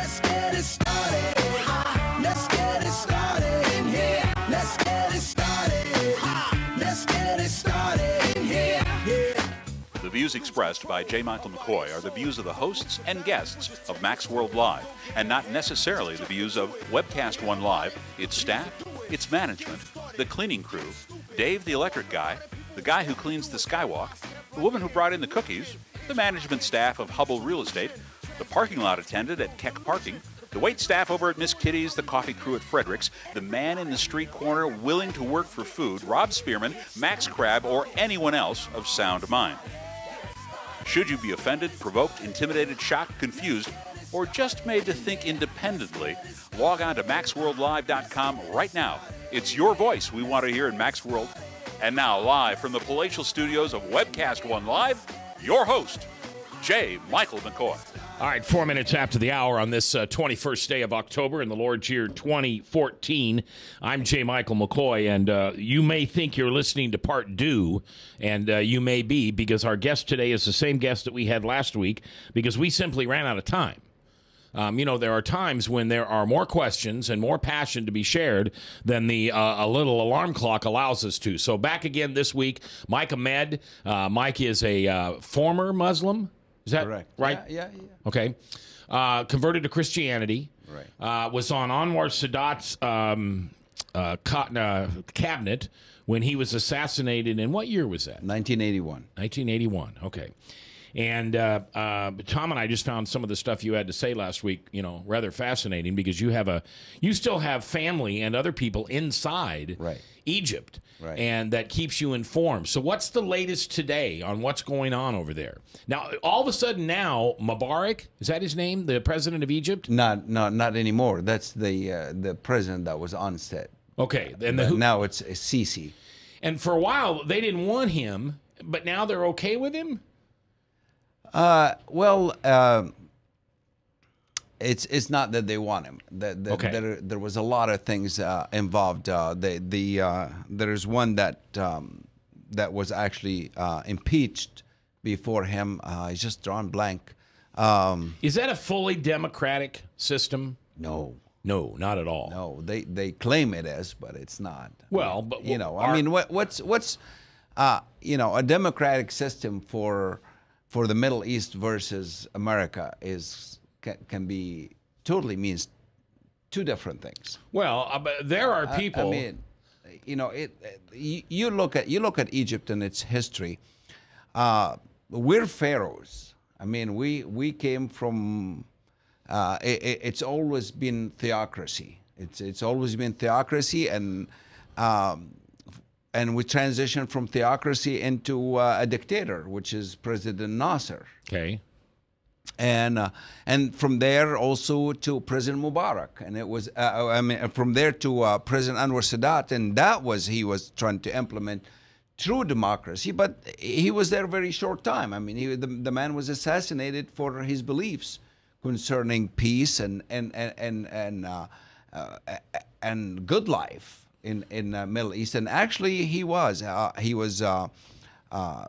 Let's get it started. Let's get it started in here. Let's get it started. Let's get it started in here. Yeah. The views expressed by J. Michael McCoy are the views of the hosts and guests of Max World Live, and not necessarily the views of Webcast One Live, its staff, its management, the cleaning crew, Dave the electric guy, the guy who cleans the skywalk, the woman who brought in the cookies, the management staff of Hubble Real Estate, the parking lot attendant at Keck Parking, the wait staff over at Miss Kitty's, the coffee crew at Frederick's, the man in the street corner willing to work for food, Rob Spearman, Max Crabb, or anyone else of sound mind. Should you be offended, provoked, intimidated, shocked, confused, or just made to think independently, log on to MaxWorldLive.com right now. It's your voice we want to hear in Max World. And now, live from the palatial studios of Webcast One Live, your host, J. Michael McCoy. All right, 4 minutes after the hour on this 21st day of October in the Lord's year 2014. I'm J. Michael McCoy, and you may think you're listening to part two, and you may be, because our guest today is the same guest that we had last week, because we simply ran out of time. There are times when there are more questions and more passion to be shared than the a little alarm clock allows us to. So back again this week, Mike Ahmed. Mike is a former Muslim. Is that correct? Right? Yeah. Okay. Converted to Christianity. Right. Was on Anwar Sadat's cabinet when he was assassinated. In what year was that? 1981. 1981. Okay. And Tom and I just found some of the stuff you had to say last week, rather fascinating, because you still have family and other people inside Egypt, and that keeps you informed. So what's the latest today on what's going on over there? Now, all of a sudden now, Mubarak, is that his name, the president of Egypt? Not anymore. That's the president that was on set. Okay. Now it's Sisi. And for a while, they didn't want him, but now they're okay with him? It's not that they want him. There was a lot of things involved. There's one that was actually impeached before him. He's just drawn blank. Is that a fully democratic system? No, not at all. No, they claim it is, but it's not. Well, but what's a democratic system for the Middle East versus America can be totally means two different things. Well, there are people. You look at Egypt and its history. We're pharaohs. We came from. It's always been theocracy. It's always been theocracy, and we transitioned from theocracy into a dictator, which is President Nasser. Okay. And from there also to President Mubarak, and it was from there to President Anwar Sadat, and he was trying to implement true democracy, but he was there a very short time. The man was assassinated for his beliefs concerning peace and good life in Middle East, and actually he was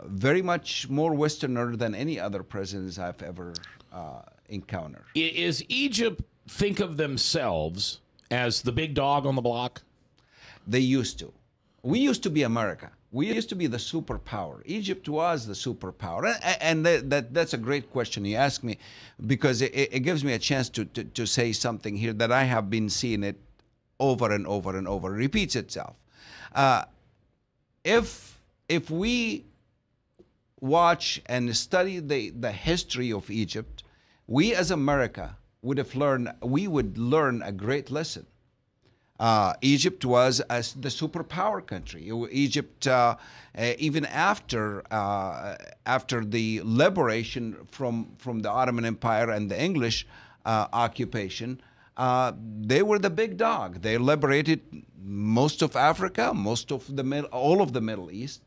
very much more Westerner than any other presidents I've ever encountered. Is Egypt think of themselves as the big dog on the block? They used to. We used to be America. We used to be the superpower. Egypt was the superpower. And that's a great question you ask me, because it gives me a chance to say something here that I have been seeing it over and over and over. It repeats itself. If we watch and study the history of Egypt, we as America would learn a great lesson. Egypt was the superpower country. Egypt, even after the liberation from the Ottoman Empire and the English occupation, they were the big dog. They liberated most of Africa, all of the Middle East,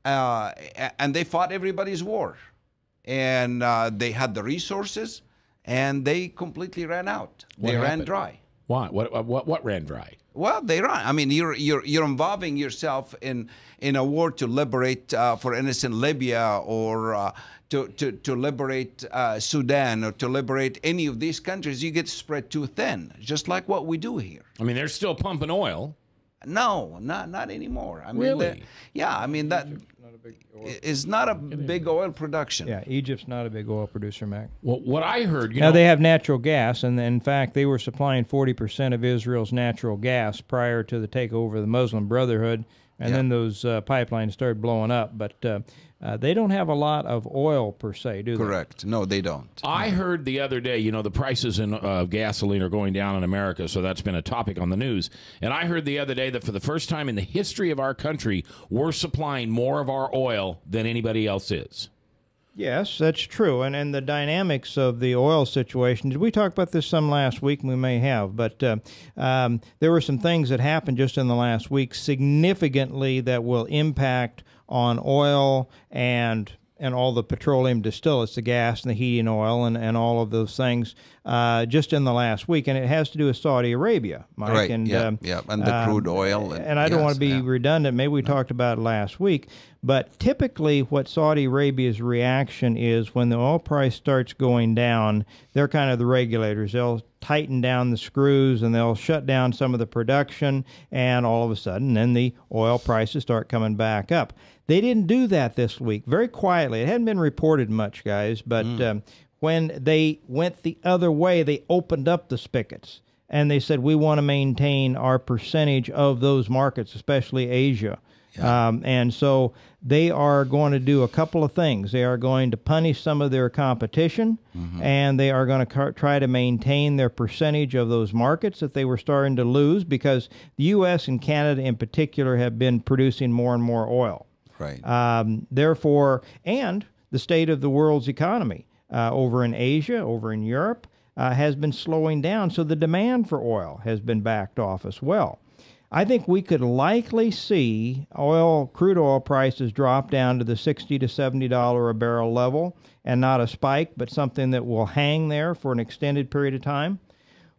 and they fought everybody's war. And they had the resources, and they completely ran out. They ran dry. Why? What ran dry? Well, they run. I mean, you're involving yourself in a war to liberate, for instance, Libya, or to liberate Sudan, or to liberate any of these countries. You get spread too thin, just like what we do here. I mean, they're still pumping oil. No, not anymore. I mean, Really? yeah. I mean, that is not a big oil production. Yeah, Egypt's not a big oil producer, Mac. Well, what I heard, Now, they have natural gas, and in fact, they were supplying 40% of Israel's natural gas prior to the takeover of the Muslim Brotherhood, and then those pipelines started blowing up. But they don't have a lot of oil per se, do they? Correct. No, they don't. I heard the other day, the prices in gasoline are going down in America, so that's been a topic on the news. And I heard the other day that for the first time in the history of our country, we're supplying more of our oil than anybody else is. Yes, that's true. And the dynamics of the oil situation, did we talk about this some last week? We may have, but there were some things that happened just in the last week significantly that will impact on oil and all the petroleum distillates, the gas and the heating oil and all of those things just in the last week. And it has to do with Saudi Arabia, Mike. Right, and, and the crude oil. And I don't want to be redundant. Maybe we talked about it last week. But typically what Saudi Arabia's reaction is when the oil price starts going down, they're kind of the regulators. They'll tighten down the screws and they'll shut down some of the production, and all of a sudden then the oil prices start coming back up. They didn't do that this week. Very quietly. It hadn't been reported much, guys, but when they went the other way, they opened up the spigots. And they said, we want to maintain our percentage of those markets, especially Asia. Yeah. And so they are going to do a couple of things. They are going to punish some of their competition, and they are going to try to maintain their percentage of those markets that they were starting to lose, because the U.S. and Canada in particular have been producing more and more oil. Right. Therefore, and the state of the world's economy over in Asia, over in Europe, has been slowing down, so the demand for oil has been backed off as well. I think we could likely see crude oil prices drop down to the $60 to $70 a barrel level, and not a spike, but something that will hang there for an extended period of time,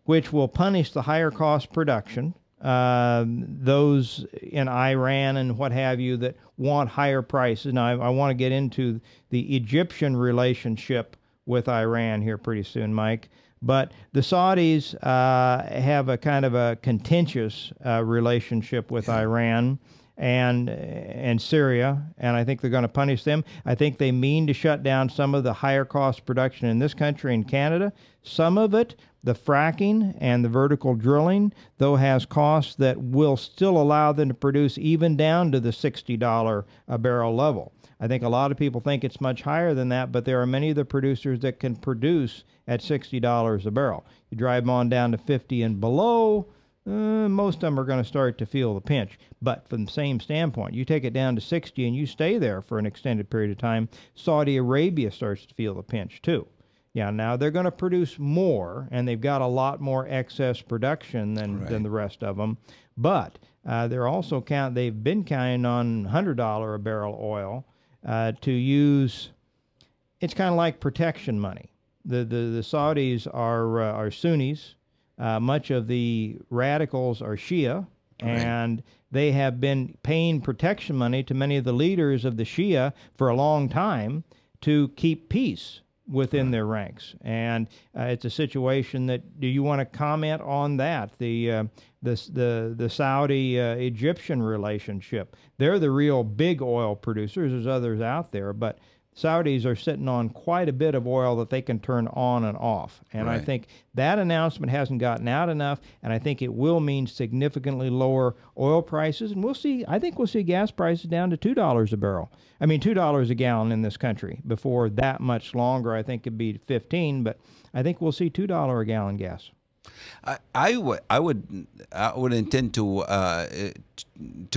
which will punish the higher cost production, those in Iran and what have you that want higher prices. Now, I want to get into the Egyptian relationship with Iran here pretty soon, Mike. But the Saudis have a kind of a contentious relationship with Iran and Syria, and I think they're going to punish them. I think they mean to shut down some of the higher cost production in this country and Canada. Some of it, the fracking and the vertical drilling, though, has costs that will still allow them to produce even down to the $60 a barrel level. I think a lot of people think it's much higher than that, but there are many of the producers that can produce at $60 a barrel. You drive them on down to 50 and below, most of them are going to start to feel the pinch. But from the same standpoint, you take it down to 60 and you stay there for an extended period of time, Saudi Arabia starts to feel the pinch too. Yeah, now they're going to produce more, and they've got a lot more excess production than the rest of them. But they're also they've been counting on $100 a barrel oil to use. It's kind of like protection money. The Saudis are Sunnis. Much of the radicals are Shia, and they have been paying protection money to many of the leaders of the Shia for a long time to keep peace within their ranks. And it's a situation that, do you want to comment on that? The Saudi-Egyptian relationship. They're the real big oil producers. There's others out there, but Saudis are sitting on quite a bit of oil that they can turn on and off. And I think that announcement hasn't gotten out enough, and I think it will mean significantly lower oil prices. And we'll see, I think we'll see gas prices down to $2 a barrel. I mean, $2 a gallon in this country. Before that much longer, I think it'd be 15, but I think we'll see $2 a gallon gas. I would intend to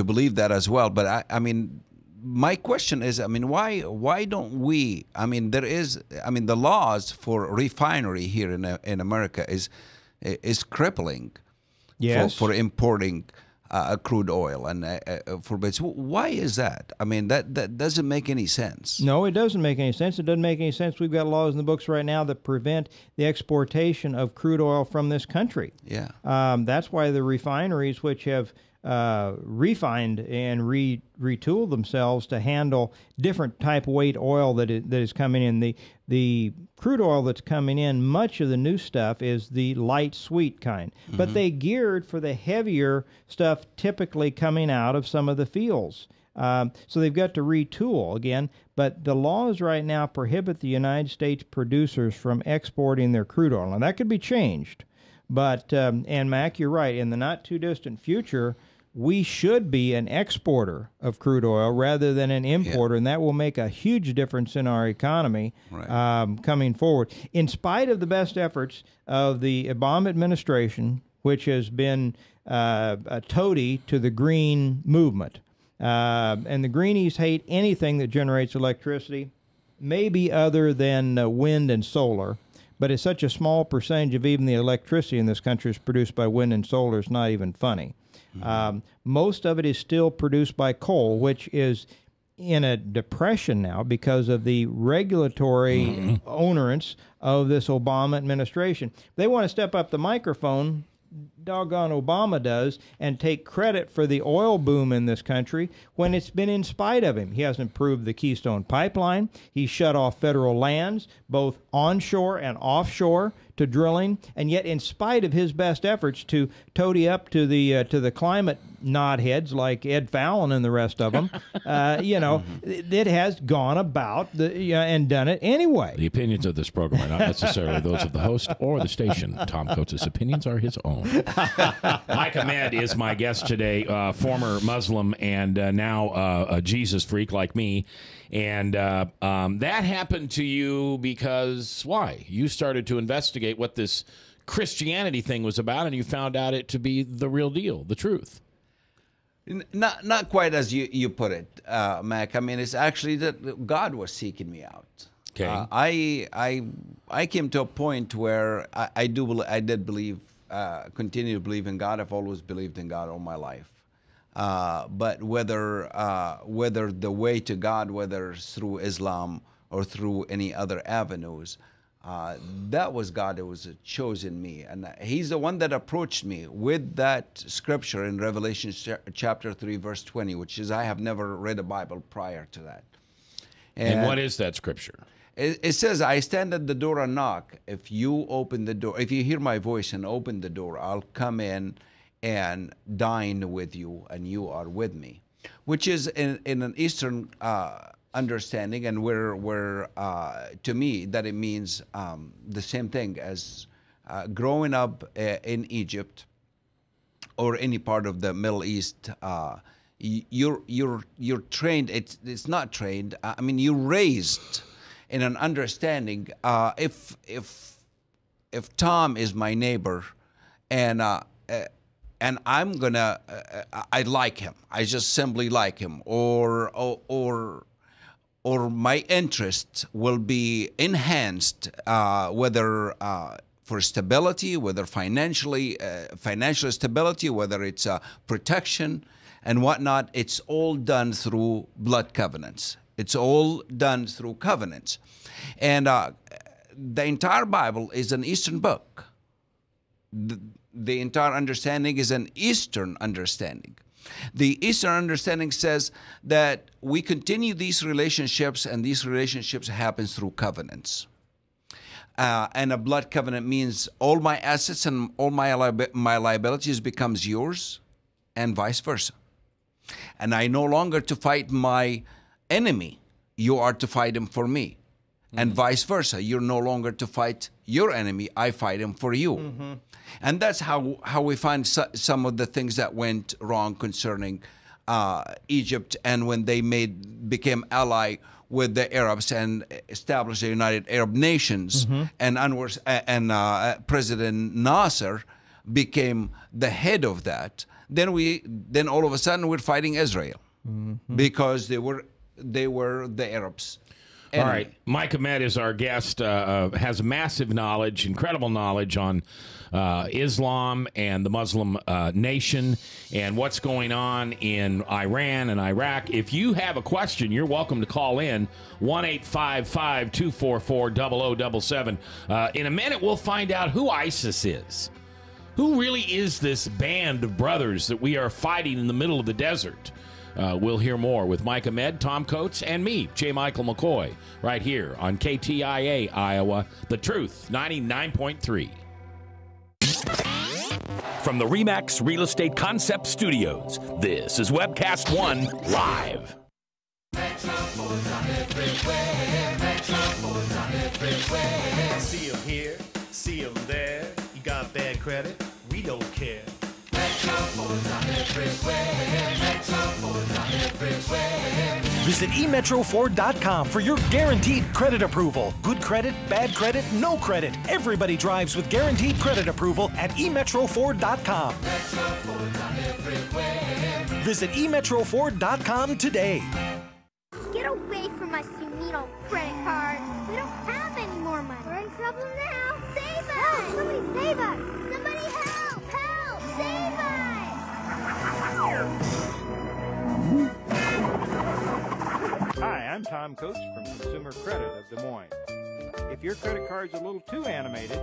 believe that as well. But I mean, my question is, I mean, why don't we? I mean, the laws for refinery here in America is crippling. Yes. For importing crude oil and forbids. Why is that? I mean, that doesn't make any sense. No, it doesn't make any sense. It doesn't make any sense. We've got laws in the books right now that prevent the exportation of crude oil from this country. Yeah. That's why the refineries, which have refined and retooled themselves to handle different type weight oil that is coming in. The crude oil that's coming in, much of the new stuff is the light sweet kind, but they geared for the heavier stuff typically coming out of some of the fields. So they've got to retool again, but the laws right now prohibit the United States producers from exporting their crude oil. Now that could be changed, but and Mac, you're right. In the not too distant future, we should be an exporter of crude oil rather than an importer, and that will make a huge difference in our economy coming forward. In spite of the best efforts of the Obama administration, which has been a toady to the green movement, and the greenies hate anything that generates electricity, maybe other than wind and solar, but it's such a small percentage of even the electricity in this country is produced by wind and solar, it's not even funny. Most of it is still produced by coal, which is in a depression now because of the regulatory onerance of this Obama administration. They want to step up the microphone, doggone Obama does, and take credit for the oil boom in this country when it's been in spite of him. He hasn't improved the Keystone Pipeline. He shut off federal lands, both onshore and offshore, to drilling, and yet in spite of his best efforts to toady up to the climate knotheads like Ed Fallon and the rest of them, it has gone about and done it anyway. The opinions of this program are not necessarily those of the host or the station. Tom Coates' opinions are his own. Mike Ahmed is my guest today, former Muslim and now a Jesus freak like me. And that happened to you because why? You started to investigate what this Christianity thing was about, and you found out it to be the real deal, the truth. Not quite as you put it, Mac. I mean, it's actually that God was seeking me out. Okay. I came to a point where I did believe, continue to believe in God. I've always believed in God all my life. But whether the way to God, whether through Islam or through any other avenues, that was God that was chosen me. And he's the one that approached me with that scripture in Revelation chapter 3, verse 20, which is, I have never read a Bible prior to that. And what is that scripture? It says, I stand at the door and knock. If you open the door, if you hear my voice and open the door, I'll come in and dine with you, and you are with me, which is in an Eastern understanding, and where to me that it means the same thing as growing up in Egypt or any part of the Middle East. You're trained. It's not trained. I mean, you're raised in an understanding. If Tom is my neighbor, and I'm gonna, I like him. I just simply like him, or my interest will be enhanced, whether for stability, whether financial stability, whether it's protection and whatnot. It's all done through blood covenants. It's all done through covenants, and the entire Bible is an Eastern book. The entire understanding is an Eastern understanding. The Eastern understanding says that we continue these relationships, and these relationships happen through covenants. And a blood covenant means all my assets and all my liabilities becomes yours, and vice versa. And I no longer to fight my enemy. You are to fight him for me. And vice versa. You're no longer to fight your enemy. I fight him for you. And that's how we find some of the things that went wrong concerning Egypt, and when they became ally with the Arabs and established the United Arab Nations, and President Nasser became the head of that. Then all of a sudden we're fighting Israel because they were the Arabs. All right. Mike Ahmed is our guest, has massive knowledge, incredible knowledge on Islam and the Muslim nation and what's going on in Iran and Iraq. If you have a question, you're welcome to call in 1-855-244-0077. In a minute, we'll find out who ISIS is. Who really is this band of brothers that we are fighting in the middle of the desert? We'll hear more with Mike Ahmed, Tom Coates, and me, J. Michael McCoy, right here on KTIA Iowa, The Truth, 99.3. From the RE/MAX Real Estate Concept Studios, this is Webcast One Live. See them here, see them there. You got bad credit, we don't care. Visit emetroford.com for your guaranteed credit approval. Good credit, bad credit, no credit. Everybody drives with guaranteed credit approval at emetroford.com. Visit emetroford.com today. Get away from us, you neat old credit card. We don't have any more money. We're in trouble now. Save us! Help! Somebody save us! Somebody help! Help! Save us! Hi, I'm Tom Coates from Consumer Credit of Des Moines. If your credit card's a little too animated,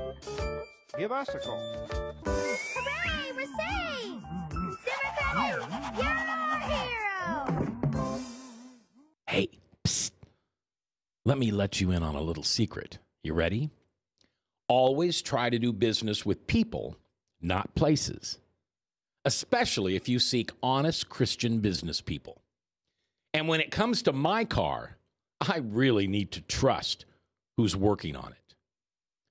give us a call. Hooray! We're saved! Consumer Credit, you're our hero! Hey, psst. Let me let you in on a little secret. You ready? Always try to do business with people, not places. Especially if you seek honest Christian business people. And when it comes to my car, I really need to trust who's working on it.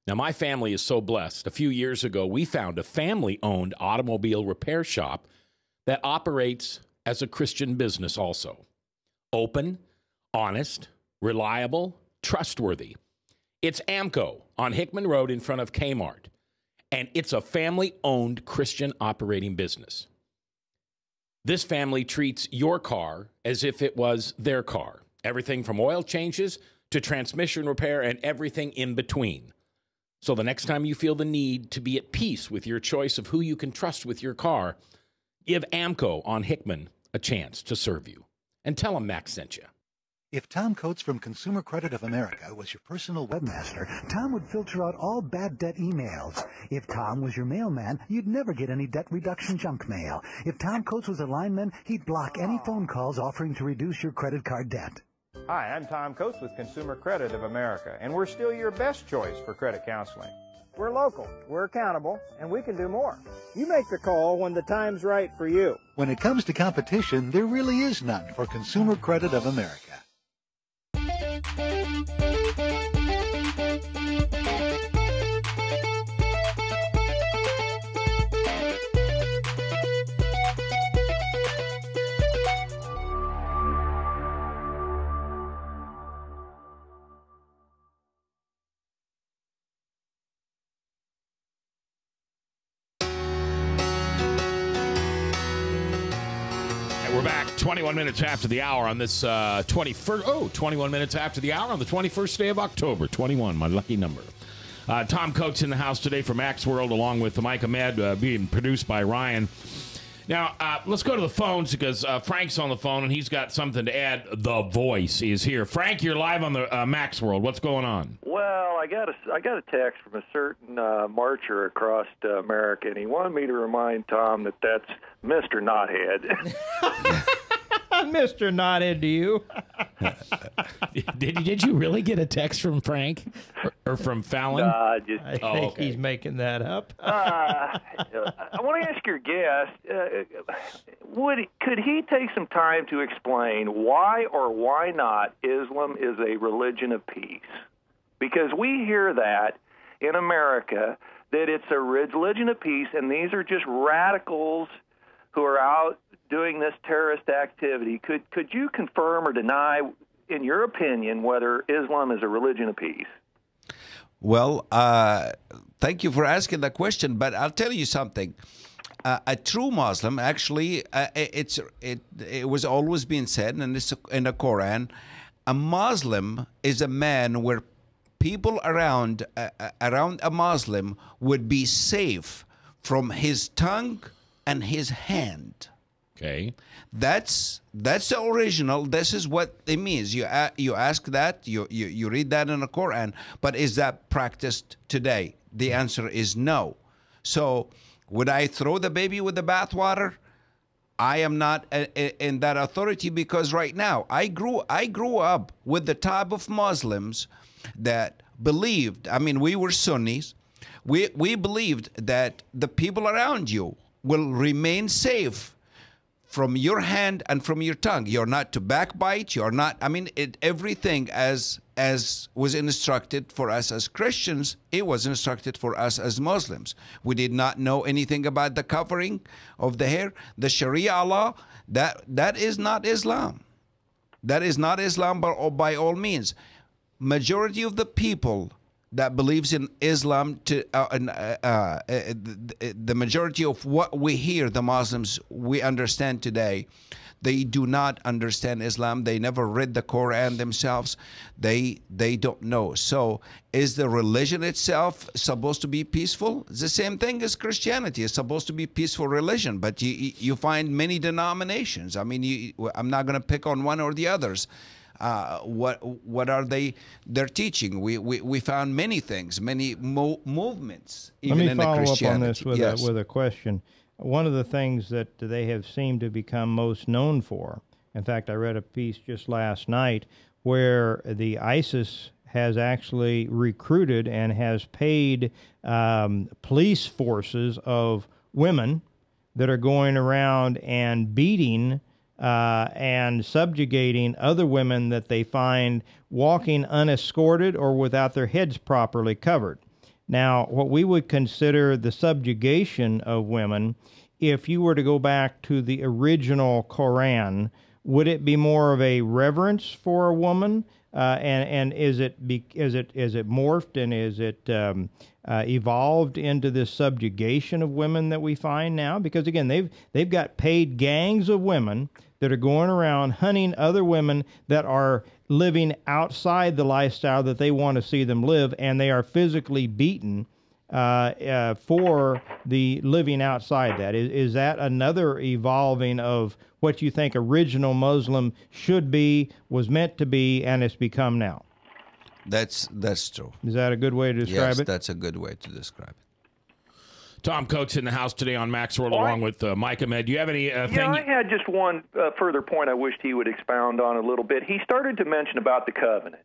Now, my family is so blessed. A few years ago, we found a family-owned automobile repair shop that operates as a Christian business also. Open, honest, reliable, trustworthy. It's AMCO on Hickman Road in front of Kmart. And it's a family-owned Christian operating business. This family treats your car as if it was their car. Everything from oil changes to transmission repair and everything in between. So the next time you feel the need to be at peace with your choice of who you can trust with your car, give AMCO on Hickman a chance to serve you. And tell them Max sent you. If Tom Coates from Consumer Credit of America was your personal webmaster, Tom would filter out all bad debt emails. If Tom was your mailman, you'd never get any debt reduction junk mail. If Tom Coates was a lineman, he'd block any phone calls offering to reduce your credit card debt. Hi, I'm Tom Coates with Consumer Credit of America, and we're still your best choice for credit counseling. We're local, we're accountable, and we can do more. You make the call when the time's right for you. When it comes to competition, there really is none for Consumer Credit of America. We're back 21 minutes after the hour on this 21 minutes after the hour on the 21st day of October. 21, my lucky number. Tom Coates in the house today for Max World, along with Mike Ahmed, being produced by Ryan. Now, let's go to the phones because Frank's on the phone and he's got something to add. The Voice is here. Frank, you're live on the Max World. What's going on? Well, I got a text from a certain marcher across America, and he wanted me to remind Tom that that's Mr. Knothead. Mr. Knothead to you. Did you really get a text from Frank or from Fallon? I think he's making that up. I want to ask your guest, could he take some time to explain why or why not Islam is a religion of peace? Because we hear that in America, that it's a religion of peace, and these are just radicals who are out doing this terrorist activity. Could you confirm or deny, in your opinion, whether Islam is a religion of peace? Well, thank you for asking that question, but I'll tell you something. A true Muslim, actually, it was always being said, and it's in the Quran, A Muslim is a man where people around a Muslim would be safe from his tongue and his hand. Okay. That's the original. This is what it means. You ask that, you read that in the Quran, but is that practiced today? The answer is no. So would I throw the baby with the bathwater? I am not in that authority, because right now I grew up with the type of Muslims that believed, I mean, we were Sunnis, we believed that the people around you will remain safe from your hand and from your tongue. You're not to backbite. You're not, I mean, everything as was instructed for us as Christians, it was instructed for us as Muslims. We did not know anything about the covering of the hair. The Sharia law, that is not Islam. That is not Islam by all means. Majority of the people that believes in Islam, the majority of what we hear, the Muslims, we understand today, they do not understand Islam. They never read the Quran themselves. They don't know. So is the religion itself supposed to be peaceful? It's the same thing as Christianity. It's supposed to be peaceful religion, but you find many denominations. I mean, I'm not going to pick on one or the others. What are they're teaching? We found many things, many movements, even in the Christianity. Let me follow up on this with a question. One of the things that they have seemed to become most known for, in fact, I read a piece just last night where the ISIS has actually recruited and has paid police forces of women that are going around and beating and subjugating other women that they find walking unescorted or without their heads properly covered. Now, what we would consider the subjugation of women, if you were to go back to the original Quran, would it be more of a reverence for a woman? And is it morphed and is it evolved into this subjugation of women that we find now? Because again, they've got paid gangs of women that are going around hunting other women that are living outside the lifestyle that they want to see them live, and they are physically beaten for the living outside that. Is that another evolving of what you think original Muslim should be, was meant to be, and it's become now? That's true. Is that a good way to describe it? Yes, that's a good way to describe it. Tom Coates in the house today on Max World, along with Mike Ahmed. Do you have any thing? Yeah, I had just one further point I wished he would expound on a little bit. He started to mention about the covenant.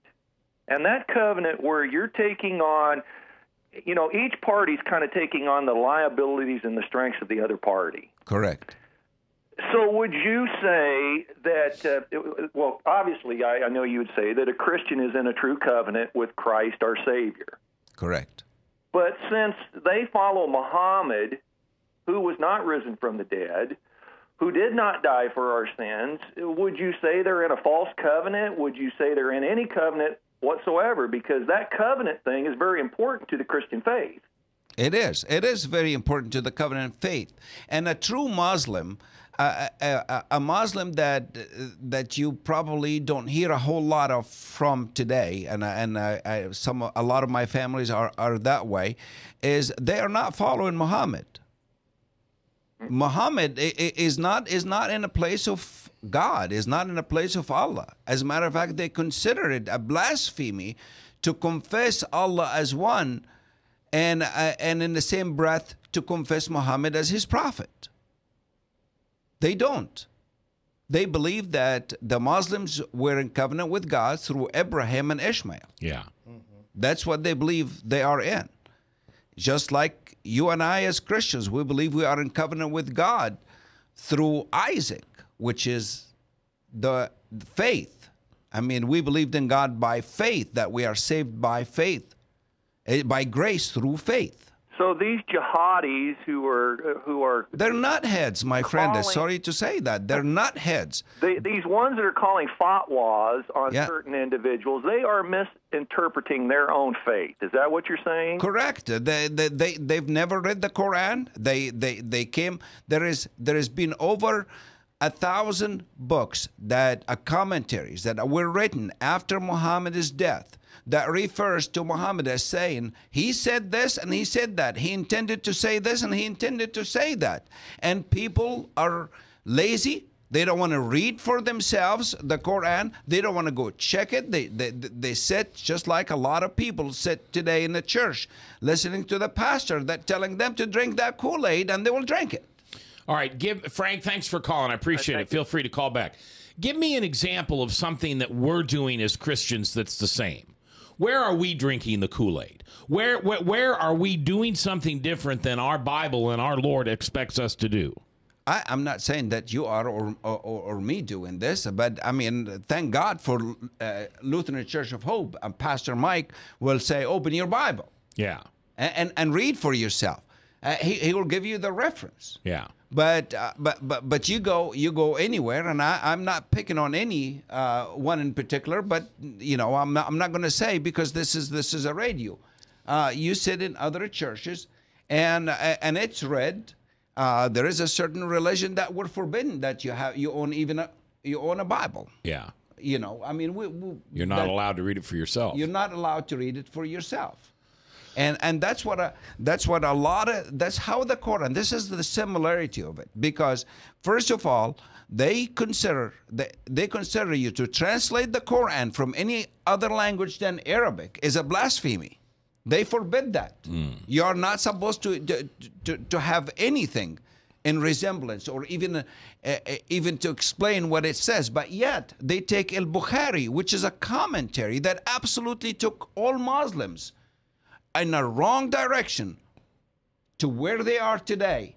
And that covenant where you're taking on, you know, each party's kind of taking on the liabilities and the strengths of the other party. Correct. So would you say that, well, obviously I know you would say that a Christian is in a true covenant with Christ our Savior. Correct. But since they follow Muhammad, who was not risen from the dead, who did not die for our sins, would you say they're in a false covenant? Would you say they're in any covenant whatsoever? Because that covenant thing is very important to the Christian faith. It is. It is very important to the covenant faith. And a true Muslim, a Muslim that you probably don't hear a whole lot of from today, and a lot of my families are that way, is they are not following Muhammad. Muhammad is not in a place of God, is not in a place of Allah. As a matter of fact, they consider it a blasphemy to confess Allah as one, and in the same breath to confess Muhammad as his prophet. They don't. They believe that the Muslims were in covenant with God through Abraham and Ishmael. Yeah. That's what they believe they are in. Just like you and I as Christians, we believe we are in covenant with God through Isaac, which is the faith. I mean, we believed in God by faith, that we are saved by faith, by grace through faith. So these jihadis who are they're not heads, my friend. Sorry to say that. They're not heads. These ones that are calling fatwas on certain individuals, they are misinterpreting their own faith. Is that what you're saying? Correct. They've never read the Quran. They came. There has been over 1,000 books that are commentaries that were written after Muhammad's death that refers to Muhammad as saying he said this and he said that. He intended to say this and he intended to say that. And people are lazy. They don't want to read for themselves the Quran. They don't want to go check it. They sit just like a lot of people sit today in the church, listening to the pastor that telling them to drink that Kool-Aid, and they will drink it. All right, Frank, thanks for calling. I appreciate it. Feel free to call back. Give me an example of something that we're doing as Christians that's the same. Where are we drinking the Kool-Aid? Where are we doing something different than our Bible and our Lord expects us to do? I'm not saying that you are or me doing this, but I mean, thank God for Lutheran Church of Hope. Pastor Mike will say, open your Bible. Yeah. And read for yourself. He will give you the reference. Yeah. But you go anywhere, and I'm not picking on any one in particular, but you know, I'm not going to say, because this is a radio. You sit in other churches, and it's read. There is a certain religion that we're forbidden that you own a Bible. Yeah. You know, I mean, you're not allowed to read it for yourself. You're not allowed to read it for yourself. And that's how the Quran, this is the similarity of it, because first of all, they consider you to translate the Quran from any other language than Arabic is a blasphemy. They forbid that. You are not supposed to have anything in resemblance, or even to explain what it says. But yet they take Al-Bukhari, which is a commentary that absolutely took all Muslims in a wrong direction to where they are today,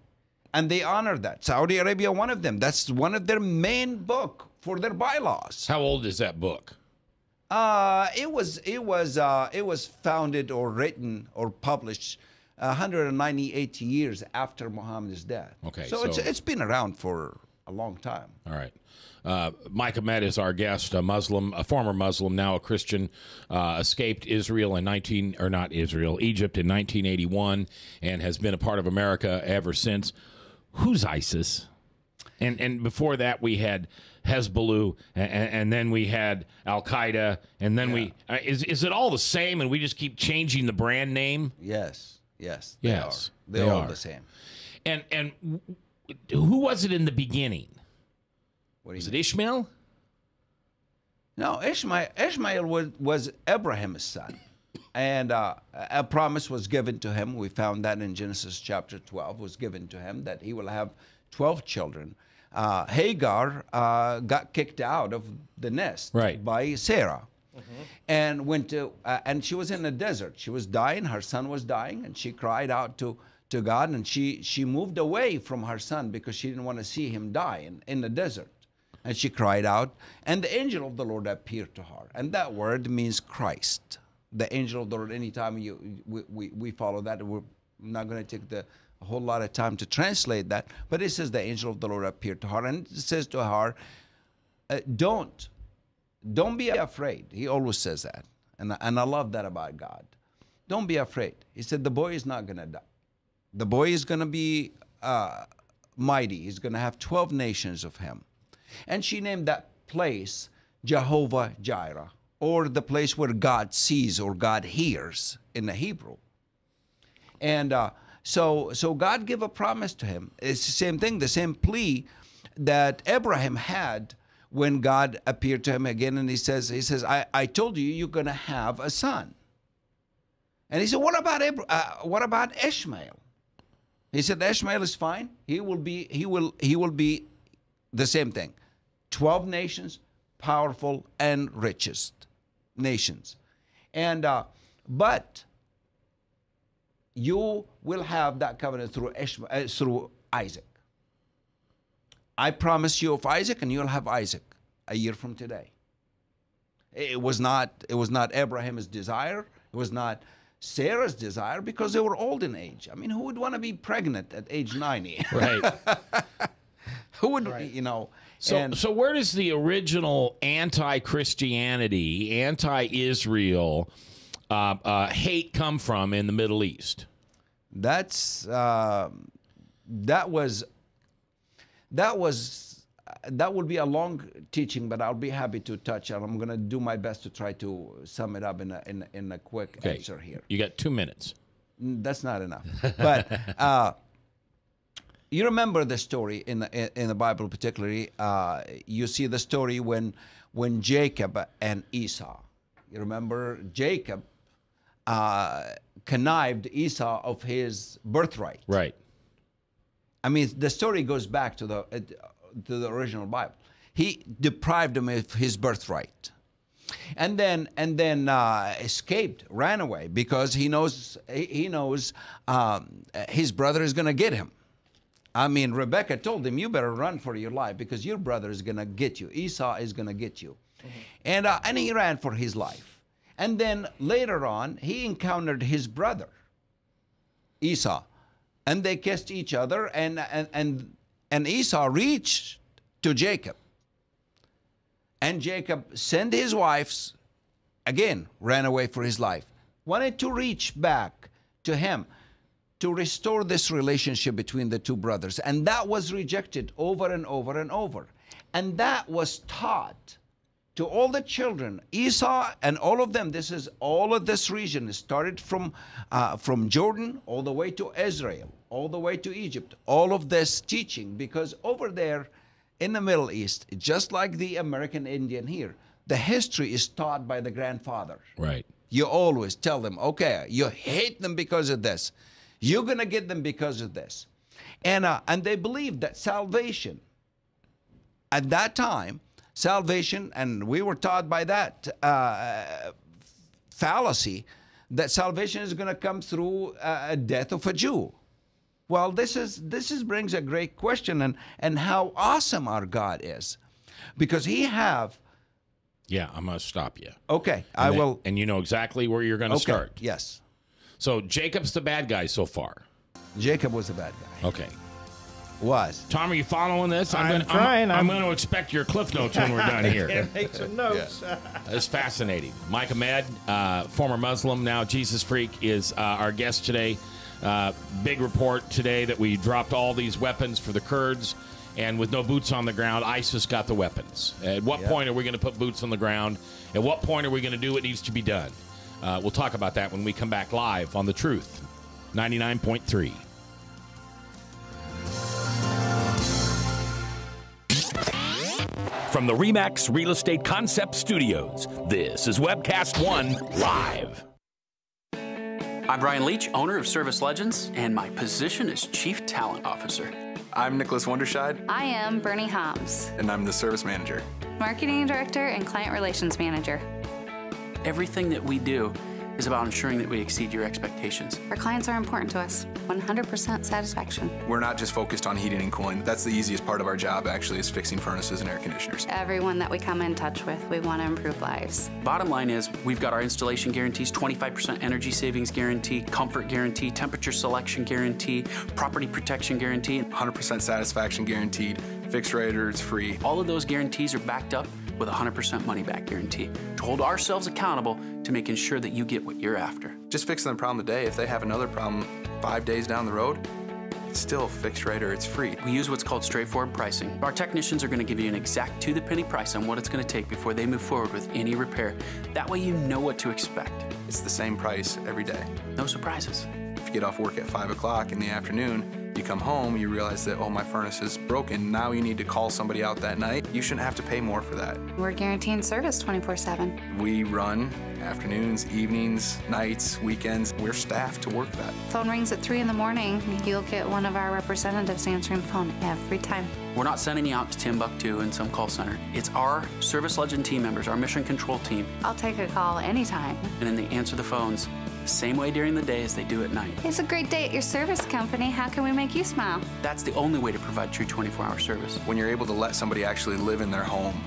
and they honor that. Saudi Arabia, one of them. That's one of their main book for their bylaws. How old is that book? It was founded or written or published 198 years after Muhammad's death. Okay, so it's been around for a long time. All right. Mike Ahmed is our guest, a former Muslim, now a Christian, escaped Israel Egypt in 1981, and has been a part of America ever since. Who's ISIS? And before that, we had Hezbollah, and then we had Al Qaeda, and then is it all the same, and we just keep changing the brand name? Yes. They are the same. And who was it in the beginning? Was it Ishmael? No, Ishmael was Abraham's son. And a promise was given to him. We found that in Genesis chapter 12, was given to him that he will have 12 children. Hagar got kicked out of the nest by Sarah. And went to, and she was in the desert. She was dying. Her son was dying, and she cried out to God. And she moved away from her son because she didn't want to see him die in the desert. And she cried out, and the angel of the Lord appeared to her. And that word means Christ. The angel of the Lord. Anytime we follow that, we're not going to take a whole lot of time to translate that. But it says the angel of the Lord appeared to her, and it says to her, don't be afraid. He always says that. And I love that about God. Don't be afraid. He said the boy is not going to die. The boy is going to be mighty. He's going to have 12 nations of him. And she named that place Jehovah Jireh, or the place where God sees or God hears in the Hebrew. And so God gave a promise to him. It's the same thing, the same plea that Abraham had when God appeared to him again, and he says, I told you you're going to have a son. And he said, what about Ishmael? He said, Ishmael is fine. He will be the same thing. 12 nations, powerful and richest nations. And but you will have that covenant through Isaac. I promise you of Isaac, and you'll have Isaac a year from today. It was not Abraham's desire. It was not Sarah's desire, because they were old in age. I mean, who would want to be pregnant at age 90? Right. Who would, you know? So where does the original anti-Christianity, anti-Israel hate come from in the Middle East? That was that will be a long teaching, but I'll be happy to touch on. I'm going to do my best to try to sum it up in a quick answer here. You got 2 minutes. That's not enough. But you remember the story in the Bible, particularly. You see the story when Jacob and Esau. You remember Jacob connived Esau of his birthright. Right. I mean, the story goes back to the original Bible. He deprived him of his birthright, and then escaped, ran away because he knows his brother is going to get him. I mean, Rebecca told him, "You better run for your life because your brother is going to get you. Esau is going to get you," and he ran for his life. And then later on, he encountered his brother, Esau. And they kissed each other, and Esau reached to Jacob. And Jacob sent his wives, again, ran away for his life, wanted to reach back to him to restore this relationship between the two brothers. And that was rejected over and over and over. And that was taught to all the children, Esau and all of them. This is all of this region. It started from Jordan all the way to Israel, all the way to Egypt. All of this teaching, because over there in the Middle East, just like the American Indian here, the history is taught by the grandfather. Right. You always tell them, okay, you hate them because of this. You're going to get them because of this. And they believed that salvation, at that time, salvation, and we were taught by that fallacy, that salvation is going to come through a death of a Jew. Well, this brings a great question, and how awesome our God is, because He have. Yeah, I'm going to stop you. Okay, I will. And you know exactly where you're going to start. Yes. So Jacob's the bad guy so far. Jacob was the bad guy. Okay. Was. Tom, are you following this? I'm trying. I'm going to expect your cliff notes when we're done here. Make some notes. Yeah. It's fascinating. Mike Ahmed, former Muslim, now Jesus freak, is our guest today. Big report today that we dropped all these weapons for the Kurds, and with no boots on the ground, ISIS got the weapons. At what point are we going to put boots on the ground? At what point are we going to do what needs to be done? We'll talk about that when we come back live on The Truth, 99.3. From the RE/MAX Real Estate Concept Studios, this is Webcast One Live. I'm Brian Leach, owner of Service Legends, and my position is Chief Talent Officer. I'm Nicholas Wonderscheid. I am Bernie Homs, And I'm the Service Manager. Marketing Director and Client Relations Manager. Everything that we do is about ensuring that we exceed your expectations. Our clients are important to us. 100% satisfaction. We're not just focused on heating and cooling. That's the easiest part of our job, actually, is fixing furnaces and air conditioners. Everyone that we come in touch with, we want to improve lives. Bottom line is, we've got our installation guarantees, 25% energy savings guarantee, comfort guarantee, temperature selection guarantee, property protection guarantee. 100% satisfaction guaranteed, fixed rate or it's free. All of those guarantees are backed up with a 100% money-back guarantee to hold ourselves accountable to making sure that you get what you're after. Just fixing the problem today. If they have another problem 5 days down the road, it's still fixed rate or it's free. We use what's called straightforward pricing. Our technicians are going to give you an exact to-the-penny price on what it's going to take before they move forward with any repair. That way you know what to expect. It's the same price every day. No surprises. If you get off work at 5 o'clock in the afternoon, you come home, you realize that, oh, my furnace is broken. Now you need to call somebody out that night. You shouldn't have to pay more for that. We're guaranteeing service 24/7. We run afternoons, evenings, nights, weekends. We're staffed to work that. Phone rings at 3 in the morning. You'll get one of our representatives answering the phone every time. We're not sending you out to Timbuktu in some call center. It's our Service Legend team members, our mission control team. I'll take a call anytime. And then they answer the phones the same way during the day as they do at night. It's a great day at your service company. How can we make you smile? That's the only way to provide true 24-hour service. When you're able to let somebody actually live in their home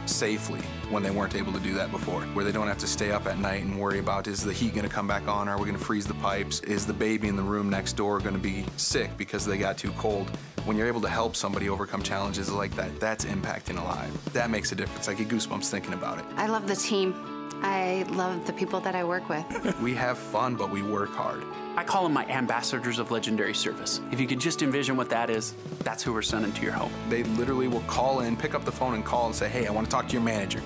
safely when they weren't able to do that before, where they don't have to stay up at night and worry about, is the heat going to come back on? Are we going to freeze the pipes? Is the baby in the room next door going to be sick because they got too cold? When you're able to help somebody overcome challenges like that, that's impacting a life. That makes a difference. I get goosebumps thinking about it. I love the team. I love the people that I work with. We have fun, but we work hard. I call them my ambassadors of legendary service. If you could just envision what that is, that's who we're sending to your home. They literally will call in, pick up the phone and call and say, hey, I want to talk to your manager.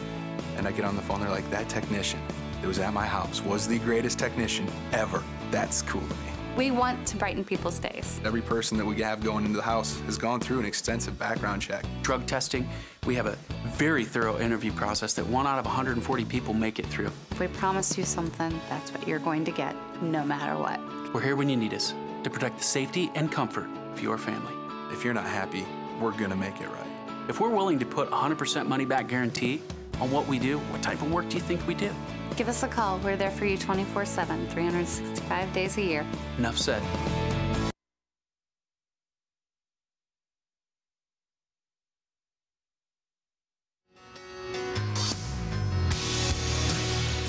And I get on the phone, they're like, that technician that was at my house was the greatest technician ever. That's cool to me. We want to brighten people's days. Every person that we have going into the house has gone through an extensive background check. Drug testing, we have a very thorough interview process that 1 out of 140 people make it through. If we promise you something, that's what you're going to get, no matter what. We're here when you need us to protect the safety and comfort of your family. If you're not happy, we're gonna make it right. If we're willing to put 100% money back guarantee on what we do, what type of work do you think we do? Give us a call. We're there for you 24/7, 365 days a year. Enough said.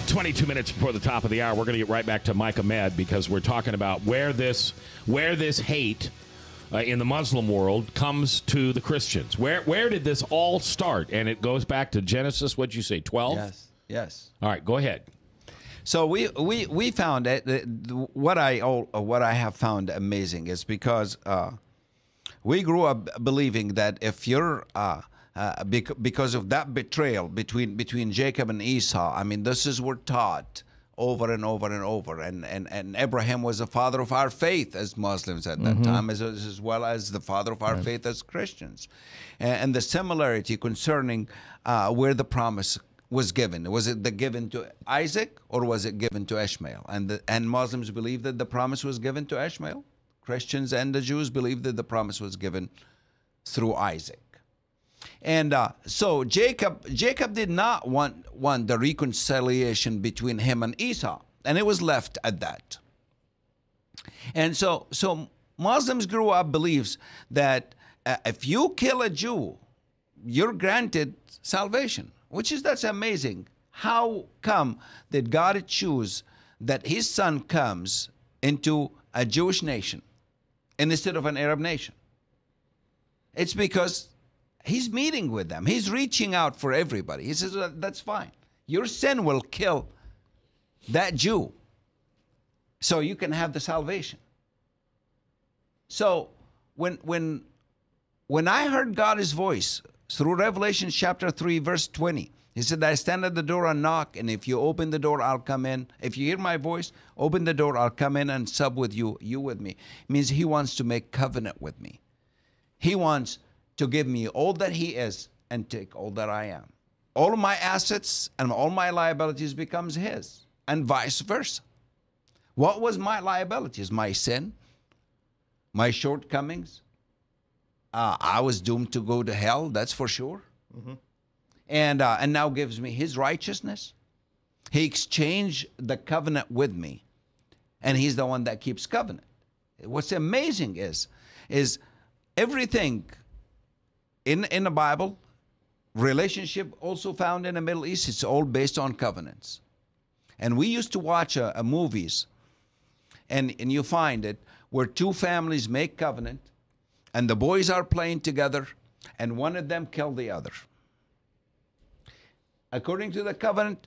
"22 minutes before the top of the hour, we're going to get right back to Mike Ahmed because we're talking about where this hate in the Muslim world comes to the Christians. Where did this all start? And it goes back to Genesis, what'd you say, 12? Yes, yes. All right, go ahead. So we found that what I have found amazing is because we grew up believing that if you're because of that betrayal between Jacob and Esau, I mean, this is we're taught over and over and over, and Abraham was the father of our faith as Muslims at that time, as well as the father of our faith as Christians, and the similarity concerning where the promise was given. Was it given to Isaac or was it given to Ishmael? And Muslims believe that the promise was given to Ishmael. Christians and the Jews believe that the promise was given through Isaac. And so Jacob did not want the reconciliation between him and Esau, and it was left at that. And so Muslims grew up believes that if you kill a Jew, you're granted salvation. That's amazing. How come did God choose that his son comes into a Jewish nation instead of an Arab nation? It's because he's meeting with them. He's reaching out for everybody. He says, that's fine. Your sin will kill that Jew so you can have the salvation. So when I heard God's voice through Revelation chapter 3, verse 20, he said, I stand at the door and knock, and if you open the door, I'll come in. If you hear my voice, open the door, I'll come in and sub with you, you with me. It means he wants to make covenant with me. He wants to give me all that he is and take all that I am. All of my assets and all my liabilities becomes his, and vice versa. What was my liabilities? My sin, my shortcomings. I was doomed to go to hell, that's for sure. And now gives me his righteousness. He exchanged the covenant with me, and he's the one that keeps covenant. What's amazing is everything in the Bible, relationship also found in the Middle East, it's all based on covenants. And we used to watch movies, and you find it where two families make covenant, and the boys are playing together, and one of them killed the other. According to the covenant,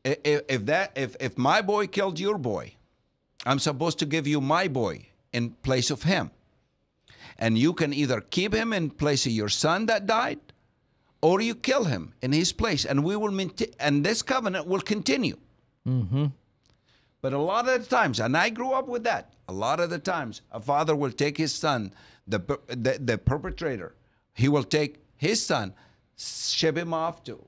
if my boy killed your boy, I'm supposed to give you my boy in place of him. And you can either keep him in place of your son that died, or you kill him in his place, and we will maintain, and this covenant will continue. But a lot of the times, and I grew up with that, a lot of the times, a father will take his son, the perpetrator, he will take his son, ship him off to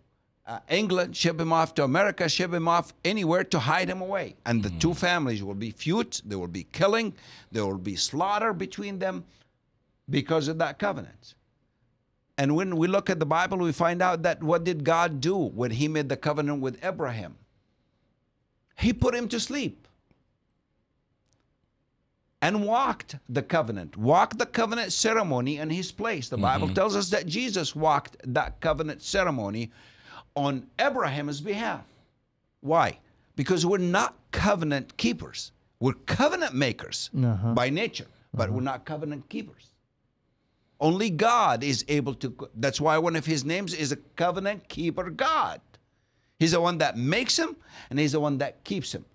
England, ship him off to America, ship him off anywhere to hide him away. And the two families will be feud, there will be killing, there will be slaughter between them because of that covenant. And when we look at the Bible, we find out that what did God do when he made the covenant with Abraham? He put him to sleep and walked the covenant ceremony in his place. The Bible tells us that Jesus walked that covenant ceremony on Abraham's behalf. Why? Because we're not covenant keepers. We're covenant makers by nature, but we're not covenant keepers. Only God is able to. That's why one of his names is a covenant keeper God. He's the one that makes him, and he's the one that keeps him.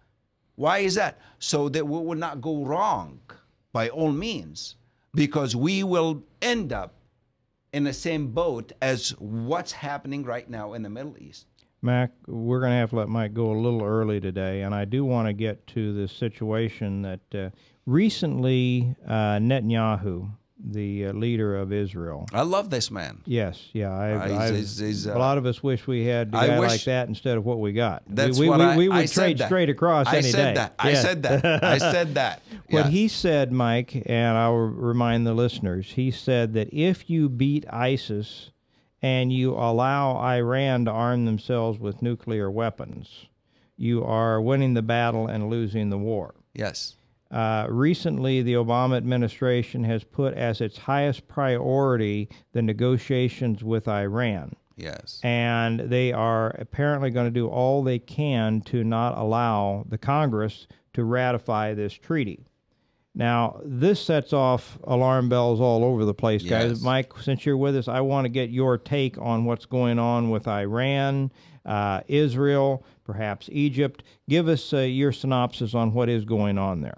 Why is that? So that we will not go wrong by all means, because we will end up in the same boat as what's happening right now in the Middle East. Mac, we're going to have to let Mike go a little early today, and I do want to get to this situation that recently Netanyahu, the leader of Israel. I love this man. Yes, yeah. He's, a lot of us wish we had a guy like that instead of what we got. That's we what we would I trade said straight across any day. I said that. I said that. What he said, Mike, and I'll remind the listeners, he said that if you beat ISIS and you allow Iran to arm themselves with nuclear weapons, you are winning the battle and losing the war. Yes. Recently, the Obama administration has put as its highest priority the negotiations with Iran. Yes. And they are apparently going to do all they can to not allow the Congress to ratify this treaty. Now, this sets off alarm bells all over the place, guys. Yes. Mike, since you're with us, I want to get your take on what's going on with Iran, Israel, perhaps Egypt. Give us your synopsis on what is going on there.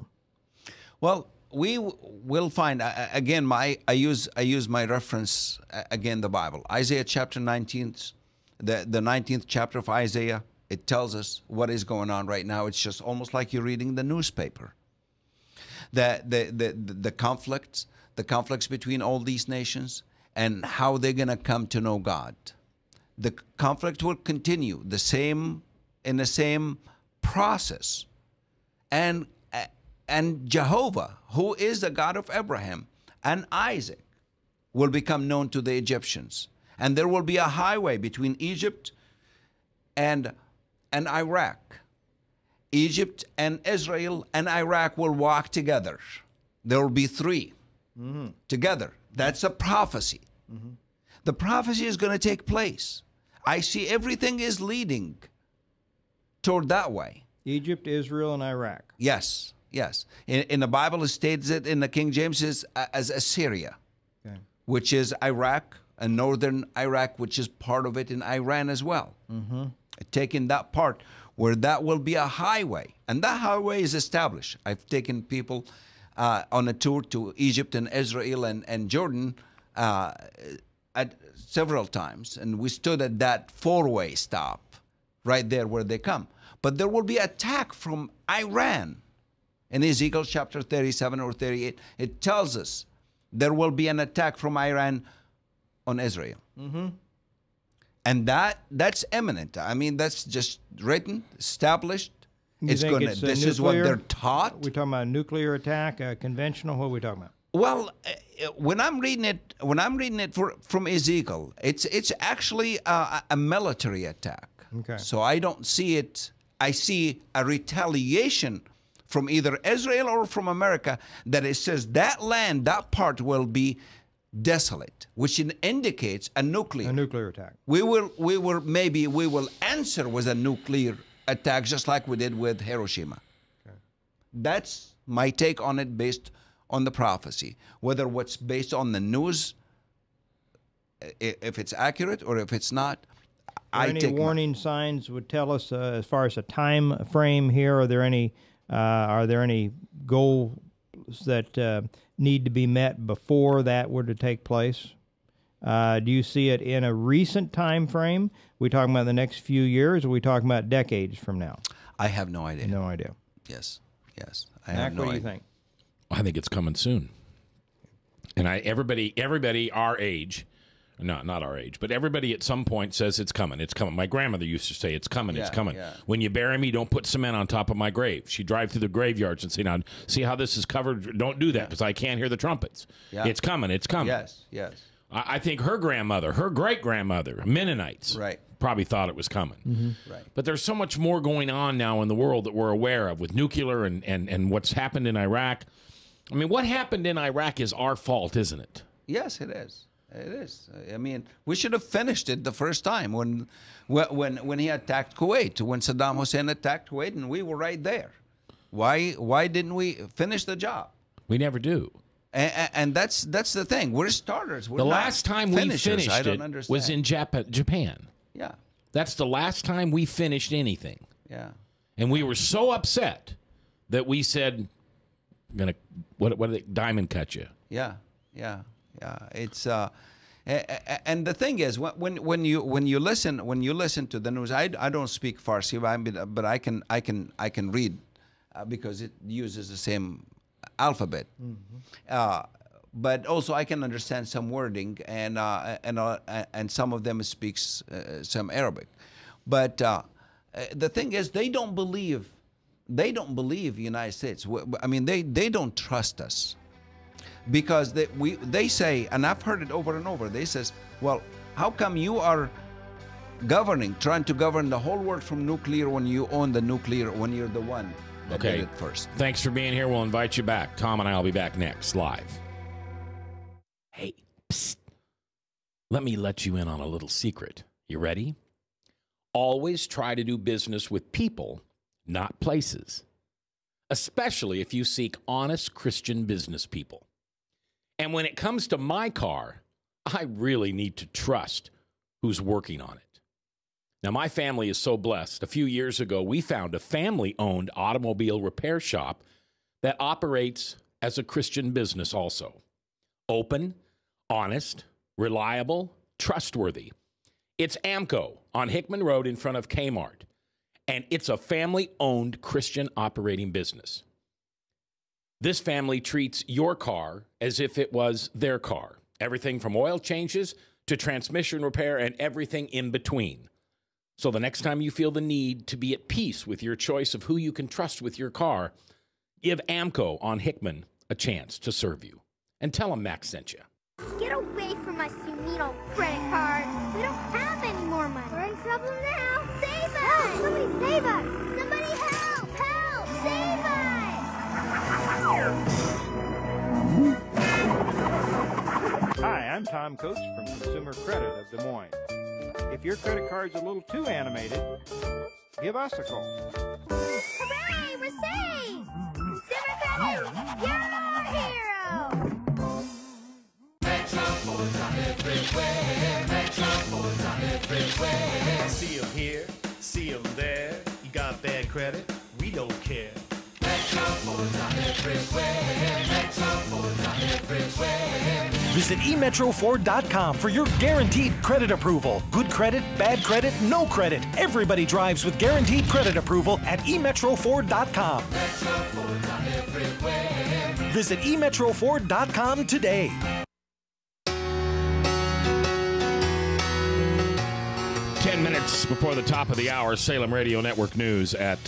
Well, we will find again. I use my reference again, the Bible, Isaiah chapter 19, the 19th chapter of Isaiah. It tells us what is going on right now. It's just almost like you're reading the newspaper. The conflicts between all these nations and how they're going to come to know God. The conflict will continue in the same process, and Jehovah, who is the God of Abraham and Isaac, will become known to the Egyptians, and there will be a highway between Egypt and Iraq. Egypt and Israel and Iraq will walk together. There will be three together. That's a prophecy. The prophecy is going to take place. I see everything is leading toward that way. Egypt, Israel, and Iraq. Yes, yes. In the Bible, it states it in the King James as Assyria, which is Iraq, and northern Iraq, which is part of it in Iran as well. Taking that part where that will be a highway, and that highway is established. I've taken people on a tour to Egypt and Israel and Jordan at several times, and we stood at that four-way stop right there where they come. But there will be attack from Iran. In Ezekiel chapter 37 or 38, it tells us there will be an attack from Iran on Israel. And that's imminent. I mean, that's just written, established. This is what they're taught. We're talking about a nuclear attack, conventional. What are we talking about? Well, when I'm reading it from Ezekiel, it's actually a military attack. Okay. So I don't see it. I see a retaliation from either Israel or from America that it says that land, that part will be desolate, which indicates a nuclear attack. We will answer with a nuclear attack, just like we did with Hiroshima. Okay. That's my take on it, based on the prophecy. Whether what's based on the news, if it's accurate or if it's not, any warning signs would tell us as far as a time frame here? Are there any goals that need to be met before that were to take place? Do you see it in a recent time frame? We talking about the next few years, or are we talking about decades from now? I have no idea. No idea. Yes. I Mac, have no idea. What do you think? I think it's coming soon. And everybody our age, not our age, but everybody at some point says it's coming. It's coming. My grandmother used to say, it's coming, it's coming. Yeah. When you bury me, don't put cement on top of my grave. She'd drive through the graveyards and say, now, see how this is covered? Don't do that because I can't hear the trumpets. Yeah. It's coming, it's coming. Yes. I think her grandmother, her great-grandmother, Mennonites, probably thought it was coming. Right. But there's so much more going on now in the world that we're aware of with nuclear and what's happened in Iraq. I mean, what happened in Iraq is our fault, isn't it? Yes, it is. It is. I mean, we should have finished it the first time when he attacked Kuwait, when Saddam Hussein attacked Kuwait, and we were right there. Why didn't we finish the job? We never do. And that's the thing. We're starters. We're the not last time we finishers. finished I don't it understand. was in Japan. Yeah. That's the last time we finished anything. Yeah. And we were so upset that we said, what did they diamond cut you? Yeah. It's and the thing is, when you listen to the news, I don't speak Farsi, but I can read because it uses the same alphabet. But also I can understand some wording, and some of them speaks some Arabic. But the thing is, they don't believe the United States. I mean, they don't trust us, because they say, and I've heard it over and over. They says, well, how come you are trying to govern the whole world from nuclear when you own the nuclear, when you're the one that did it first? Thanks for being here. We'll invite you back. Tom and I will be back next live. Hey, psst. Let me let you in on a little secret. You ready? Always try to do business with people, not places, especially if you seek honest Christian business people. And when it comes to my car, I really need to trust who's working on it. Now, my family is so blessed. A few years ago, we found a family-owned automobile repair shop that operates as a Christian business also. Open, honest, reliable, trustworthy. It's AMCO on Hickman Road in front of Kmart, and it's a family-owned Christian operating business. This family treats your car as if it was their car. Everything from oil changes to transmission repair and everything in between. So the next time you feel the need to be at peace with your choice of who you can trust with your car, give AMCO on Hickman a chance to serve you. And tell them Max sent you. Get away from us, you neat old credit card. We don't have any more money. We're in trouble now. Save us! Help! Somebody save us! Somebody help! Help! Save us! Hi, I'm Tom Coates from Consumer Credit of Des Moines. If your credit card's a little too animated, give us a call. Hooray! We're saved! Consumer Credit, you're our hero! Metropods are everywhere. Metropods are everywhere. See them here, see them there. You got bad credit? We don't care. Metropods are everywhere. Metropods are everywhere. Visit emetro4.com for your guaranteed credit approval. Good credit, bad credit, no credit. Everybody drives with guaranteed credit approval at emetro4.com. Metropods are everywhere. Visit emetro4.com today. 10 minutes before the top of the hour, Salem Radio Network News at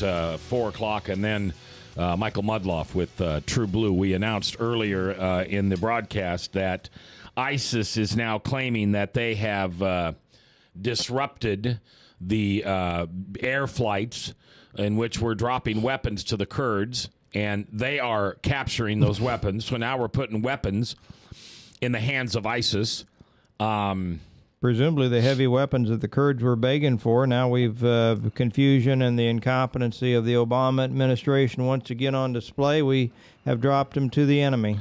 4 o'clock, and then Michael Mudloff with True Blue. We announced earlier in the broadcast that ISIS is now claiming that they have disrupted the air flights in which we're dropping weapons to the Kurds, and they are capturing those weapons. So now we're putting weapons in the hands of ISIS. Presumably the heavy weapons that the Kurds were begging for. Now we've confusion and the incompetency of the Obama administration once again on display. We have dropped them to the enemy.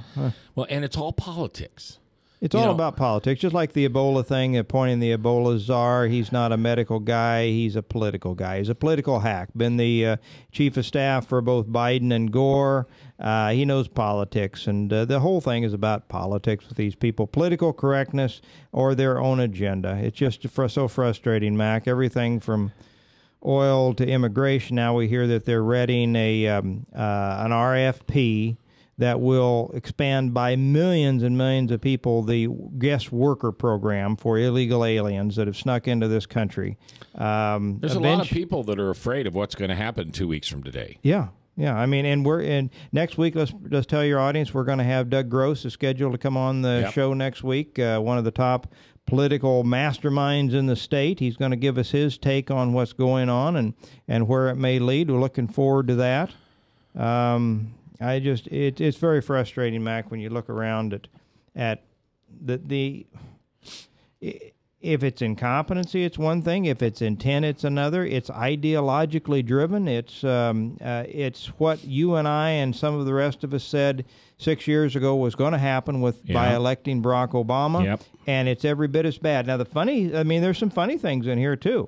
Well, and it's all politics. It's all about politics, just like the Ebola thing, appointing the Ebola czar. He's not a medical guy. He's a political guy. He's a political hack. Been the chief of staff for both Biden and Gore. He knows politics, and the whole thing is about politics with these people, political correctness or their own agenda. It's just so frustrating, Mac. Everything from oil to immigration. Now we hear that they're readying an RFP that will expand by millions and millions of people the guest worker program for illegal aliens that have snuck into this country. There's a lot of people that are afraid of what's going to happen 2 weeks from today. Yeah. I mean, and next week. Let's tell your audience we're going to have Doug Gross is scheduled to come on the show next week. One of the top political masterminds in the state. He's going to give us his take on what's going on and where it may lead. We're looking forward to that. It's very frustrating, Mac, when you look around at if it's incompetency, it's one thing. If it's intent, it's another. It's ideologically driven. It's what you and I and some of the rest of us said 6 years ago was going to happen by electing Barack Obama, and it's every bit as bad. Now, there's some funny things in here too.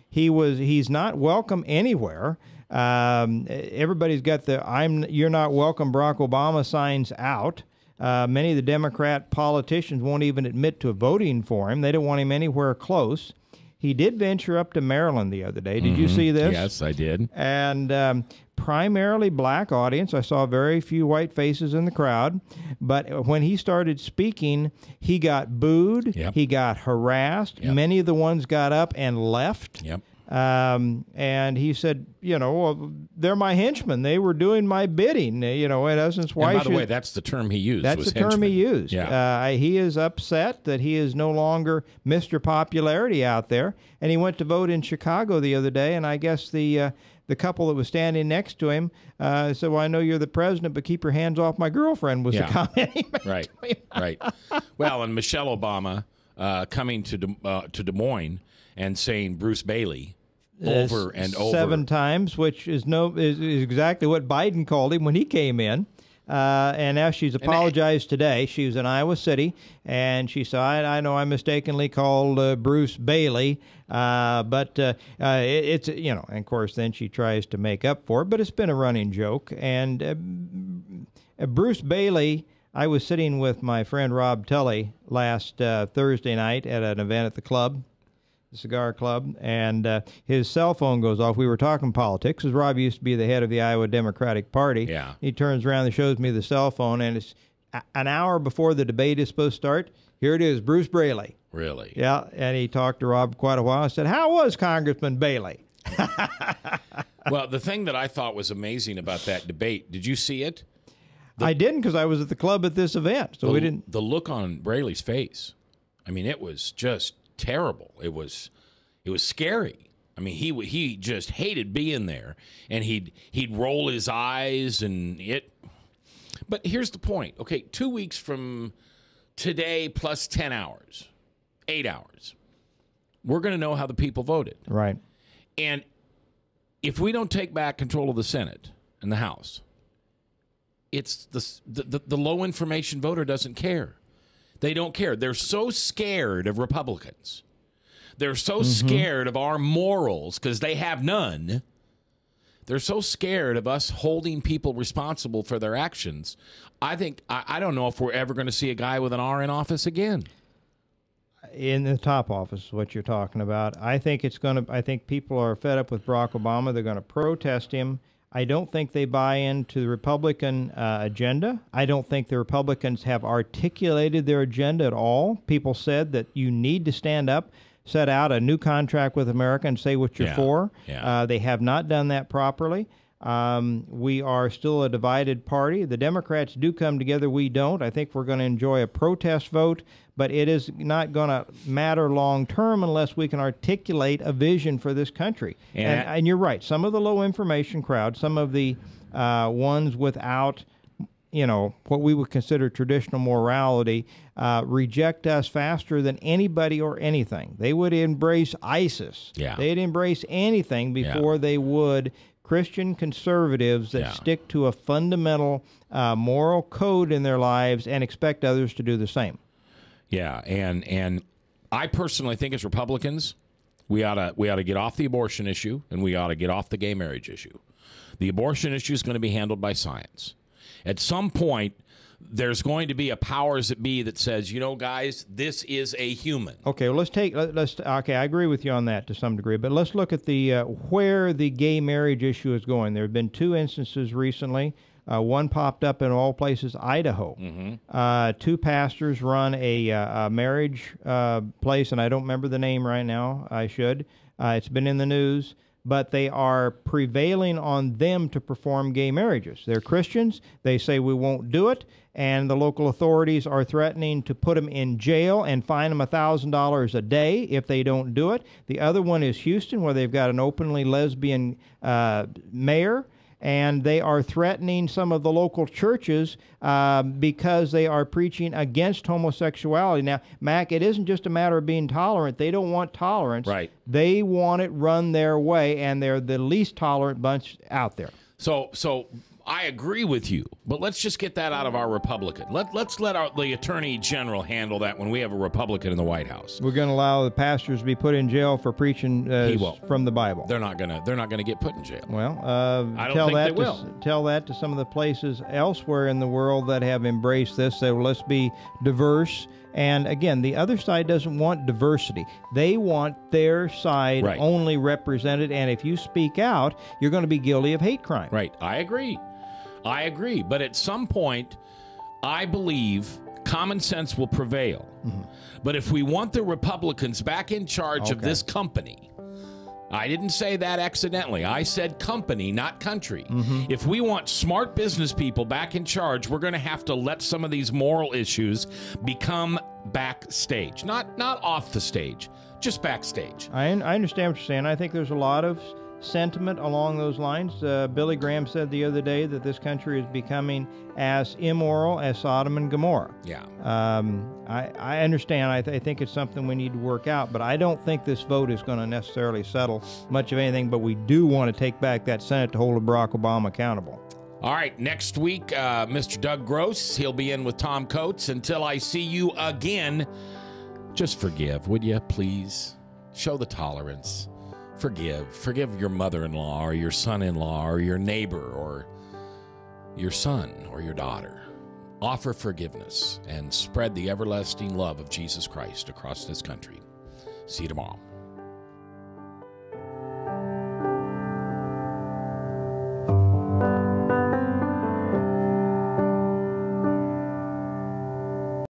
he's not welcome anywhere. Everybody's got the "You're not welcome" Barack Obama signs out. Many of the Democrat politicians won't even admit to voting for him. They don't want him anywhere close. He did venture up to Maryland the other day. Did you see this? Yes, I did. And primarily black audience. I saw very few white faces in the crowd. But when he started speaking, he got booed. Yep. He got harassed. Yep. Many of the ones got up and left. Yep. And he said, well, they're my henchmen. They were doing my bidding. In essence, why And by the should... way, that's the term he used. That's was the term henchman. he used. Yeah. He is upset that he is no longer Mr. Popularity out there. And he went to vote in Chicago the other day, and I guess the couple that was standing next to him said, well, I know you're the president, but keep your hands off my girlfriend, was the comment he made. Right, right. Well, and Michelle Obama coming to Des Moines and saying Bruce Bailey over and over 7 times, which is exactly what Biden called him when he came in. And now she's apologized today. She was in Iowa City, and she said, I know I mistakenly called Bruce Bailey, but it's, and of course then she tries to make up for it, but it's been a running joke. And Bruce Bailey, I was sitting with my friend Rob Tully last Thursday night at an event at the club, the Cigar Club, and his cell phone goes off. We were talking politics, because Rob used to be the head of the Iowa Democratic Party. Yeah. He turns around and shows me the cell phone, and it's an hour before the debate is supposed to start. Here it is, Bruce Bailey. Really? Yeah, and he talked to Rob quite a while. I said, how was Congressman Bailey? Well, the thing that I thought was amazing about that debate, did you see it? I didn't, because I was at the club at this event, so we didn't. The look on Braley's face, I mean, it was just terrible. It was scary. I mean, he just hated being there, and he'd roll his eyes and it. But here's the point. Okay, 2 weeks from today plus 10 hours, 8 hours, we're going to know how the people voted. Right. And if we don't take back control of the Senate and the House, it's the low information voter doesn't care. They don't care. They're so scared of Republicans. They're so scared of our morals, because they have none. They're so scared of us holding people responsible for their actions. I don't know if we're ever going to see a guy with an R in office again. In the top office, what you're talking about. I think people are fed up with Barack Obama. They're going to protest him. I don't think they buy into the Republican agenda. I don't think the Republicans have articulated their agenda at all. People said that you need to stand up, set out a new contract with America, and say what you're for. Yeah. They have not done that properly. We are still a divided party. The Democrats do come together. We don't. I think we're going to enjoy a protest vote, but it is not going to matter long term unless we can articulate a vision for this country. And you're right. Some of the low information crowd, some of the ones without, what we would consider traditional morality, reject us faster than anybody or anything. They would embrace ISIS. Yeah. They'd embrace anything before they would Christian conservatives that stick to a fundamental moral code in their lives and expect others to do the same. Yeah, and I personally think as Republicans, we ought to get off the abortion issue, and we ought to get off the gay marriage issue. The abortion issue is going to be handled by science. At some point, there's going to be a powers that be that says, guys, this is a human. Okay, well, I agree with you on that to some degree, but let's look at the where the gay marriage issue is going. There have been 2 instances recently. One popped up in all places, Idaho. 2 pastors run a marriage place, and I don't remember the name right now. I should. It's been in the news. But they are prevailing on them to perform gay marriages. They're Christians. They say we won't do it, and the local authorities are threatening to put them in jail and fine them $1,000 a day if they don't do it. The other one is Houston, where they've got an openly lesbian mayor, and they are threatening some of the local churches because they are preaching against homosexuality. Now, Mac, it isn't just a matter of being tolerant. They don't want tolerance. Right. They want it run their way, and they're the least tolerant bunch out there. So I agree with you, but let's just get that out of our Republican. Let's let the Attorney General handle that when we have a Republican in the White House. We're going to allow the pastors to be put in jail for preaching from the Bible. They're not gonna get put in jail. Well, I don't think they will. Tell that to some of the places elsewhere in the world that have embraced this. Say, well, let's be diverse. And again, the other side doesn't want diversity. They want their side only represented. And if you speak out, you're going to be guilty of hate crime. Right. I agree. But at some point, I believe common sense will prevail. Mm-hmm. But if we want the Republicans back in charge of this company, I didn't say that accidentally. I said company, not country. Mm-hmm. If we want smart business people back in charge, we're going to have to let some of these moral issues become backstage. Not off the stage, just backstage. I understand what you're saying. I think there's a lot of sentiment along those lines. Billy Graham said the other day that this country is becoming as immoral as Sodom and Gomorrah. Yeah. I understand. I think it's something we need to work out, but I don't think this vote is going to necessarily settle much of anything, but we do want to take back that Senate to hold Barack Obama accountable. All right, next week, Mr. Doug Gross, he'll be in with Tom Coates. Until I see you again, just forgive, would you, please? Show the tolerance. Forgive your mother-in-law or your son-in-law or your neighbor or your son or your daughter. Offer forgiveness and spread the everlasting love of Jesus Christ across this country. See you tomorrow.